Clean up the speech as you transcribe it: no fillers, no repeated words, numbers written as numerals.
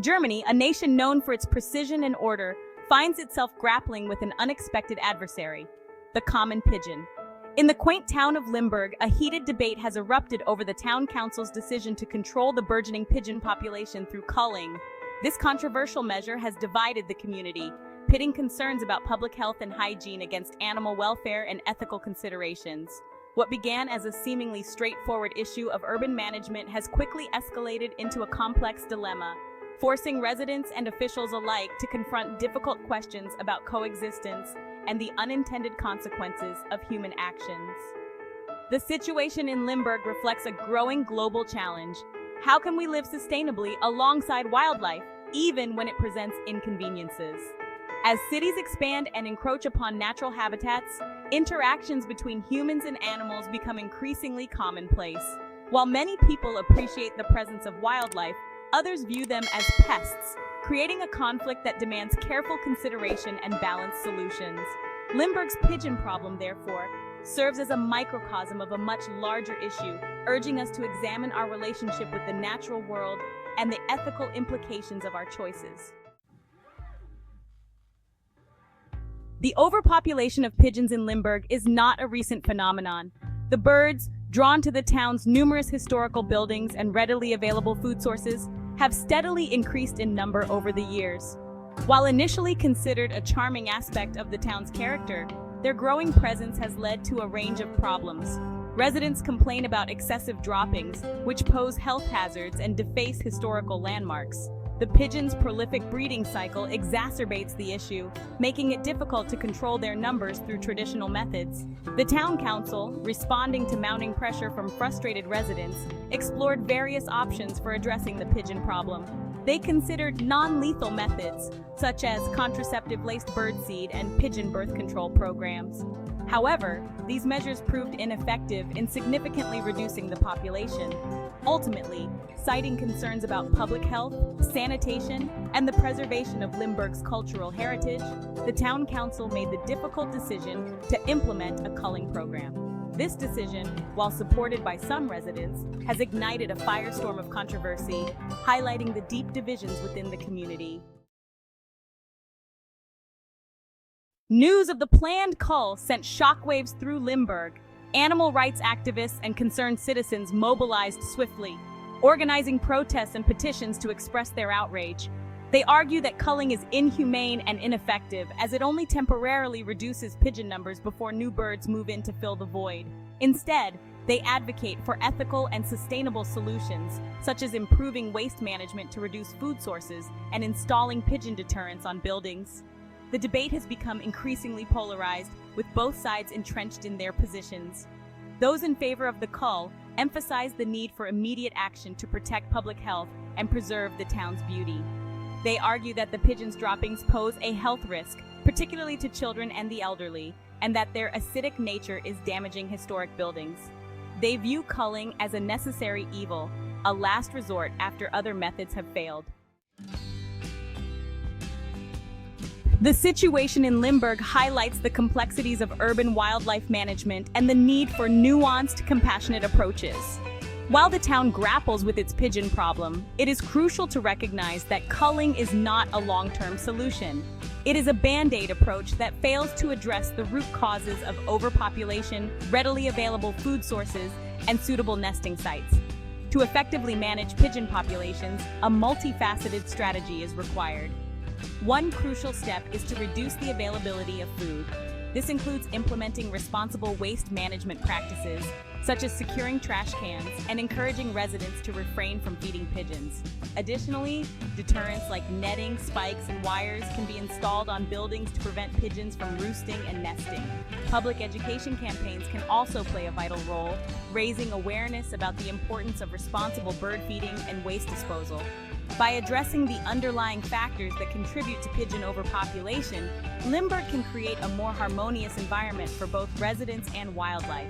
Germany, a nation known for its precision and order, finds itself grappling with an unexpected adversary, the common pigeon. In the quaint town of Limburg, a heated debate has erupted over the town council's decision to control the burgeoning pigeon population through culling. This controversial measure has divided the community, pitting concerns about public health and hygiene against animal welfare and ethical considerations. What began as a seemingly straightforward issue of urban management has quickly escalated into a complex dilemma, forcing residents and officials alike to confront difficult questions about coexistence and the unintended consequences of human actions. The situation in Limburg reflects a growing global challenge. How can we live sustainably alongside wildlife, even when it presents inconveniences? As cities expand and encroach upon natural habitats, interactions between humans and animals become increasingly commonplace. While many people appreciate the presence of wildlife, others view them as pests, creating a conflict that demands careful consideration and balanced solutions. Limburg's pigeon problem, therefore, serves as a microcosm of a much larger issue, urging us to examine our relationship with the natural world and the ethical implications of our choices. The overpopulation of pigeons in Limburg is not a recent phenomenon. The birds, drawn to the town's numerous historical buildings and readily available food sources, have steadily increased in number over the years. While initially considered a charming aspect of the town's character, their growing presence has led to a range of problems. Residents complain about excessive droppings, which pose health hazards and deface historical landmarks. The pigeons' prolific breeding cycle exacerbates the issue, making it difficult to control their numbers through traditional methods. The town council, responding to mounting pressure from frustrated residents, explored various options for addressing the pigeon problem. They considered non-lethal methods, such as contraceptive-laced birdseed and pigeon birth control programs. However, these measures proved ineffective in significantly reducing the population. Ultimately, citing concerns about public health, sanitation, and the preservation of Limburg's cultural heritage, the town council made the difficult decision to implement a culling program. This decision, while supported by some residents, has ignited a firestorm of controversy, highlighting the deep divisions within the community. News of the planned cull sent shockwaves through Limburg. Animal rights activists and concerned citizens mobilized swiftly, organizing protests and petitions to express their outrage. They argue that culling is inhumane and ineffective, as it only temporarily reduces pigeon numbers before new birds move in to fill the void. Instead, they advocate for ethical and sustainable solutions, such as improving waste management to reduce food sources and installing pigeon deterrents on buildings. The debate has become increasingly polarized, with both sides entrenched in their positions. Those in favor of the cull emphasize the need for immediate action to protect public health and preserve the town's beauty. They argue that the pigeons' droppings pose a health risk, particularly to children and the elderly, and that their acidic nature is damaging historic buildings. They view culling as a necessary evil, a last resort after other methods have failed. The situation in Limburg highlights the complexities of urban wildlife management and the need for nuanced, compassionate approaches. While the town grapples with its pigeon problem, it is crucial to recognize that culling is not a long-term solution. It is a band-aid approach that fails to address the root causes of overpopulation, readily available food sources, and suitable nesting sites. To effectively manage pigeon populations, a multifaceted strategy is required. One crucial step is to reduce the availability of food. This includes implementing responsible waste management practices, such as securing trash cans and encouraging residents to refrain from feeding pigeons. Additionally, deterrents like netting, spikes, and wires can be installed on buildings to prevent pigeons from roosting and nesting. Public education campaigns can also play a vital role, raising awareness about the importance of responsible bird feeding and waste disposal. By addressing the underlying factors that contribute to pigeon overpopulation, Limburg can create a more harmonious environment for both residents and wildlife.